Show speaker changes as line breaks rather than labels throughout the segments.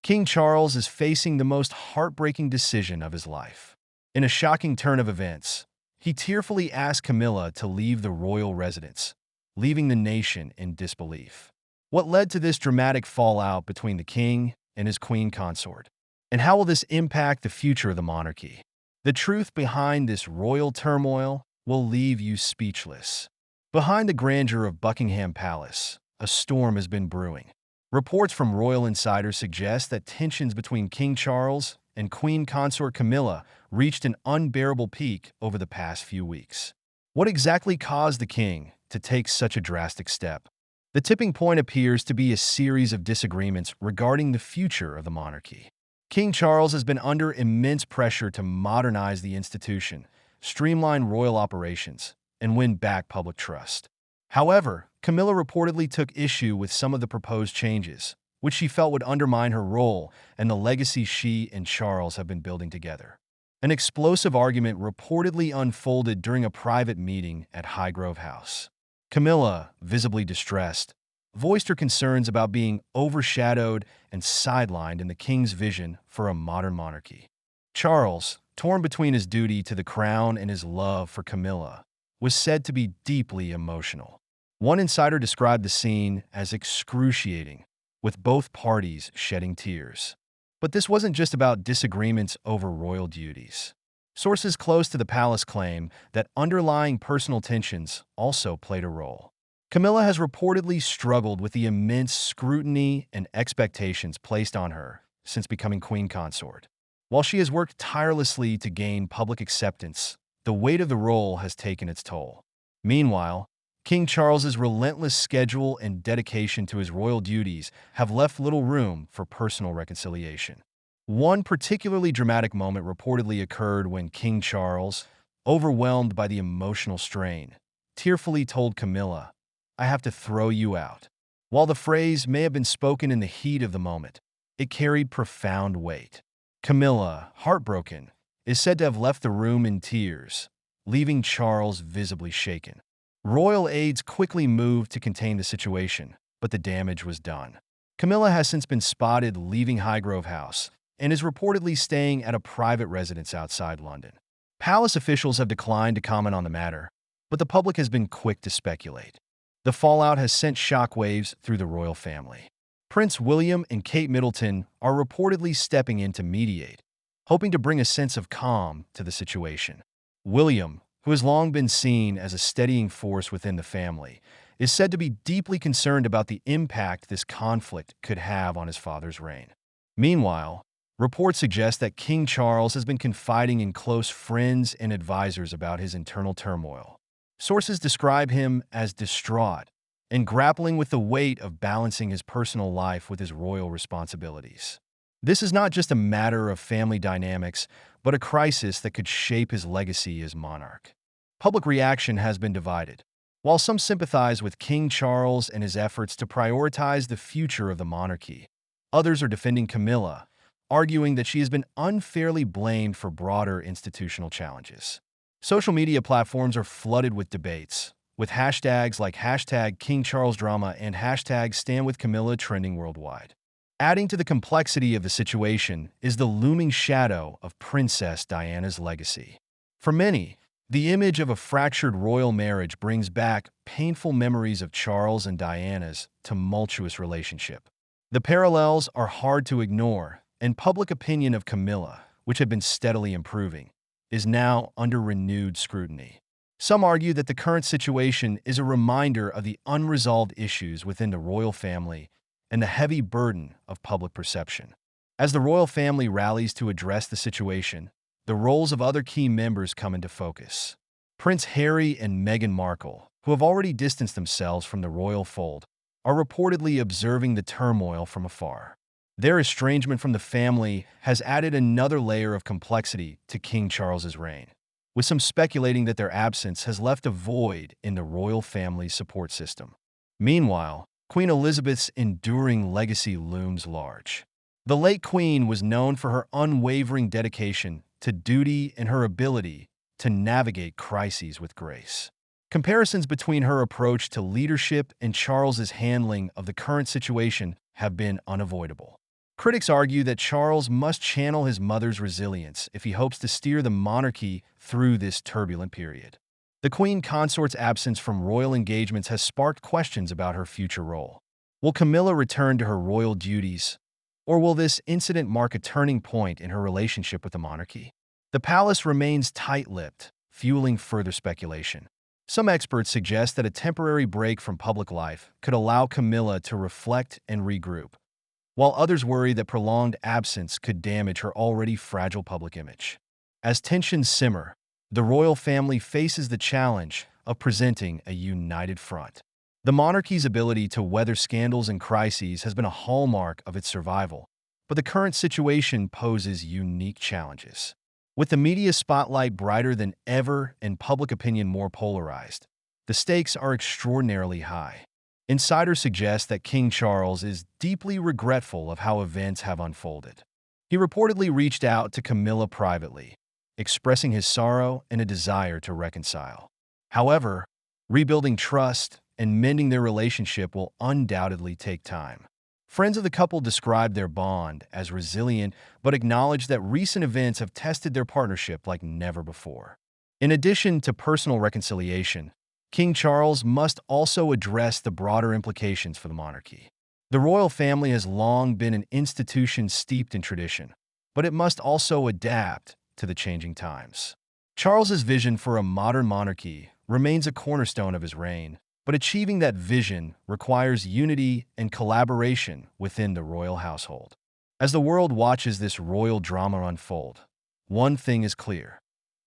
King Charles is facing the most heartbreaking decision of his life. In a shocking turn of events, he tearfully asked Camilla to leave the royal residence, leaving the nation in disbelief. What led to this dramatic fallout between the king and his queen consort? And how will this impact the future of the monarchy? The truth behind this royal turmoil will leave you speechless. Behind the grandeur of Buckingham Palace, a storm has been brewing. Reports from royal insiders suggest that tensions between King Charles and Queen Consort Camilla reached an unbearable peak over the past few weeks. What exactly caused the king to take such a drastic step? The tipping point appears to be a series of disagreements regarding the future of the monarchy. King Charles has been under immense pressure to modernize the institution, streamline royal operations, and win back public trust. However, Camilla reportedly took issue with some of the proposed changes, which she felt would undermine her role and the legacy she and Charles have been building together. An explosive argument reportedly unfolded during a private meeting at Highgrove House. Camilla, visibly distressed, voiced her concerns about being overshadowed and sidelined in the king's vision for a modern monarchy. Charles, torn between his duty to the crown and his love for Camilla, was said to be deeply emotional. One insider described the scene as excruciating, with both parties shedding tears. But this wasn't just about disagreements over royal duties. Sources close to the palace claim that underlying personal tensions also played a role. Camilla has reportedly struggled with the immense scrutiny and expectations placed on her since becoming queen consort. While she has worked tirelessly to gain public acceptance, the weight of the role has taken its toll. Meanwhile, King Charles's relentless schedule and dedication to his royal duties have left little room for personal reconciliation. One particularly dramatic moment reportedly occurred when King Charles, overwhelmed by the emotional strain, tearfully told Camilla, "I have to throw you out." While the phrase may have been spoken in the heat of the moment, it carried profound weight. Camilla, heartbroken, is said to have left the room in tears, leaving Charles visibly shaken. Royal aides quickly moved to contain the situation, but the damage was done. Camilla has since been spotted leaving Highgrove House and is reportedly staying at a private residence outside London. Palace officials have declined to comment on the matter, but the public has been quick to speculate. The fallout has sent shockwaves through the royal family. Prince William and Kate Middleton are reportedly stepping in to mediate, hoping to bring a sense of calm to the situation. William, who has long been seen as a steadying force within the family, is said to be deeply concerned about the impact this conflict could have on his father's reign. Meanwhile, reports suggest that King Charles has been confiding in close friends and advisors about his internal turmoil. Sources describe him as distraught and grappling with the weight of balancing his personal life with his royal responsibilities. This is not just a matter of family dynamics, but a crisis that could shape his legacy as monarch. Public reaction has been divided. While some sympathize with King Charles and his efforts to prioritize the future of the monarchy, others are defending Camilla, arguing that she has been unfairly blamed for broader institutional challenges. Social media platforms are flooded with debates, with hashtags like #KingCharlesDrama and #StandWithCamilla trending worldwide. Adding to the complexity of the situation is the looming shadow of Princess Diana's legacy. For many, the image of a fractured royal marriage brings back painful memories of Charles and Diana's tumultuous relationship. The parallels are hard to ignore, and public opinion of Camilla, which had been steadily improving, is now under renewed scrutiny. Some argue that the current situation is a reminder of the unresolved issues within the royal family and the heavy burden of public perception. As the royal family rallies to address the situation, the roles of other key members come into focus. Prince Harry and Meghan Markle, who have already distanced themselves from the royal fold, are reportedly observing the turmoil from afar. Their estrangement from the family has added another layer of complexity to King Charles's reign, with some speculating that their absence has left a void in the royal family's support system. Meanwhile, Queen Elizabeth's enduring legacy looms large. The late queen was known for her unwavering dedication to duty and her ability to navigate crises with grace. Comparisons between her approach to leadership and Charles's handling of the current situation have been unavoidable. Critics argue that Charles must channel his mother's resilience if he hopes to steer the monarchy through this turbulent period. The queen consort's absence from royal engagements has sparked questions about her future role. Will Camilla return to her royal duties, or will this incident mark a turning point in her relationship with the monarchy? The palace remains tight-lipped, fueling further speculation. Some experts suggest that a temporary break from public life could allow Camilla to reflect and regroup, while others worry that prolonged absence could damage her already fragile public image. As tensions simmer, the royal family faces the challenge of presenting a united front. The monarchy's ability to weather scandals and crises has been a hallmark of its survival, but the current situation poses unique challenges. With the media spotlight brighter than ever and public opinion more polarized, the stakes are extraordinarily high. Insiders suggest that King Charles is deeply regretful of how events have unfolded. He reportedly reached out to Camilla privately, expressing his sorrow and a desire to reconcile. However, rebuilding trust and mending their relationship will undoubtedly take time. Friends of the couple described their bond as resilient, but acknowledged that recent events have tested their partnership like never before. In addition to personal reconciliation, King Charles must also address the broader implications for the monarchy. The royal family has long been an institution steeped in tradition, but it must also adapt to the changing times. Charles's vision for a modern monarchy remains a cornerstone of his reign, but achieving that vision requires unity and collaboration within the royal household. As the world watches this royal drama unfold, one thing is clear: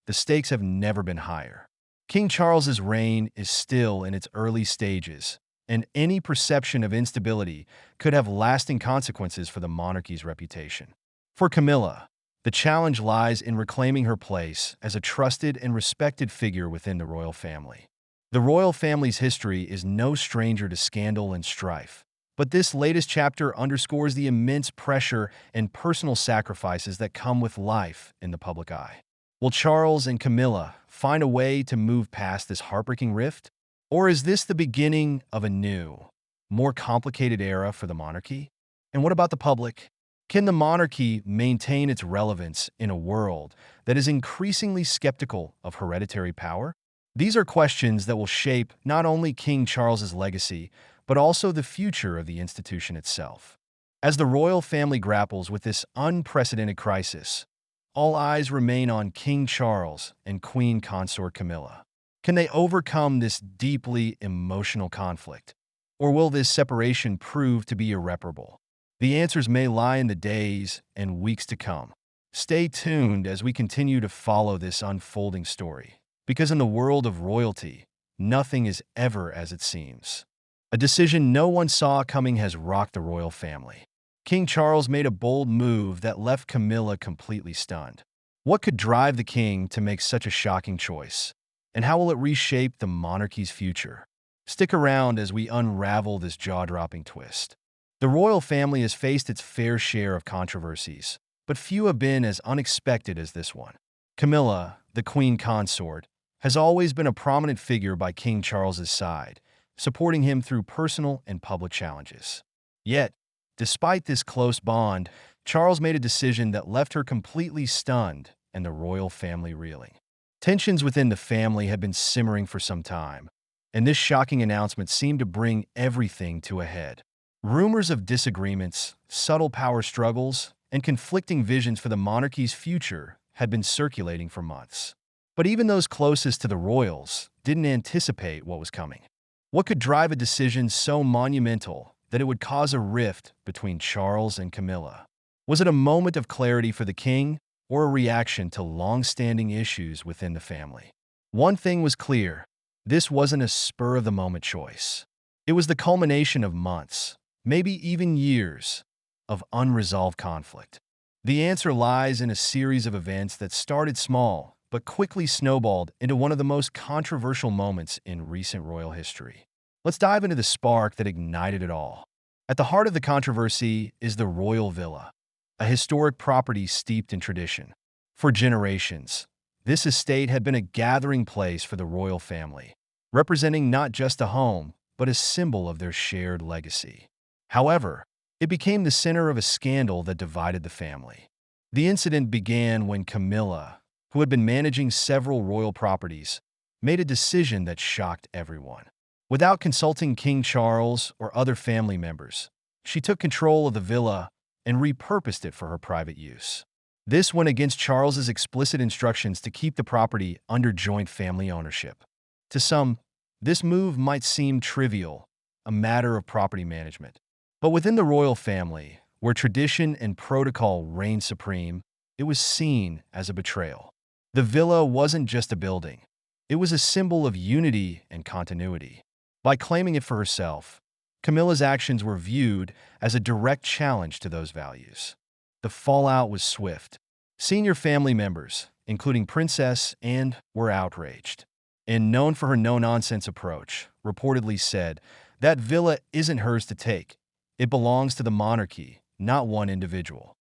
the stakes have never been higher. King Charles's reign is still in its early stages, and any perception of instability could have lasting consequences for the monarchy's reputation. For Camilla, the challenge lies in reclaiming her place as a trusted and respected figure within the royal family. The royal family's history is no stranger to scandal and strife, but this latest chapter underscores the immense pressure and personal sacrifices that come with life in the public eye. Will Charles and Camilla find a way to move past this heartbreaking rift? Or is this the beginning of a new, more complicated era for the monarchy? And what about the public? Can the monarchy maintain its relevance in a world that is increasingly skeptical of hereditary power? These are questions that will shape not only King Charles's legacy, but also the future of the institution itself. As the royal family grapples with this unprecedented crisis, all eyes remain on King Charles and Queen Consort Camilla. Can they overcome this deeply emotional conflict? Or will this separation prove to be irreparable? The answers may lie in the days and weeks to come. Stay tuned as we continue to follow this unfolding story, because in the world of royalty, nothing is ever as it seems. A decision no one saw coming has rocked the royal family. King Charles made a bold move that left Camilla completely stunned. What could drive the king to make such a shocking choice? And how will it reshape the monarchy's future? Stick around as we unravel this jaw-dropping twist. The royal family has faced its fair share of controversies, but few have been as unexpected as this one. Camilla, the queen consort, has always been a prominent figure by King Charles's side, supporting him through personal and public challenges. Yet, despite this close bond, Charles made a decision that left her completely stunned and the royal family reeling. Tensions within the family had been simmering for some time, and this shocking announcement seemed to bring everything to a head. Rumors of disagreements, subtle power struggles, and conflicting visions for the monarchy's future had been circulating for months. But even those closest to the royals didn't anticipate what was coming. What could drive a decision so monumental that it would cause a rift between Charles and Camilla? Was it a moment of clarity for the king, or a reaction to long-standing issues within the family? One thing was clear: this wasn't a spur-of-the-moment choice. It was the culmination of months, maybe even years, of unresolved conflict. The answer lies in a series of events that started small but quickly snowballed into one of the most controversial moments in recent royal history. Let's dive into the spark that ignited it all. At the heart of the controversy is the royal villa, a historic property steeped in tradition. For generations, this estate had been a gathering place for the royal family, representing not just a home, but a symbol of their shared legacy. However, It became the center of a scandal that divided the family. The incident began when Camilla, who had been managing several royal properties, made a decision that shocked everyone. Without consulting King Charles or other family members, she took control of the villa and repurposed it for her private use. This went against Charles's explicit instructions to keep the property under joint family ownership. To some, this move might seem trivial, a matter of property management. But within the royal family, where tradition and protocol reigned supreme, it was seen as a betrayal. The villa wasn't just a building. It was a symbol of unity and continuity. By claiming it for herself, Camilla's actions were viewed as a direct challenge to those values. The fallout was swift. Senior family members, including Princess Anne, were outraged. And known for her no-nonsense approach, reportedly said, "That villa isn't hers to take. It belongs to the monarchy, not one individual."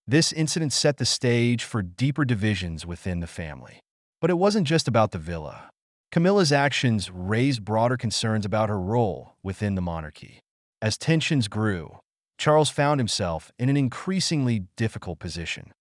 This incident set the stage for deeper divisions within the family. But it wasn't just about the villa. Camilla's actions raised broader concerns about her role within the monarchy. As tensions grew, Charles found himself in an increasingly difficult position.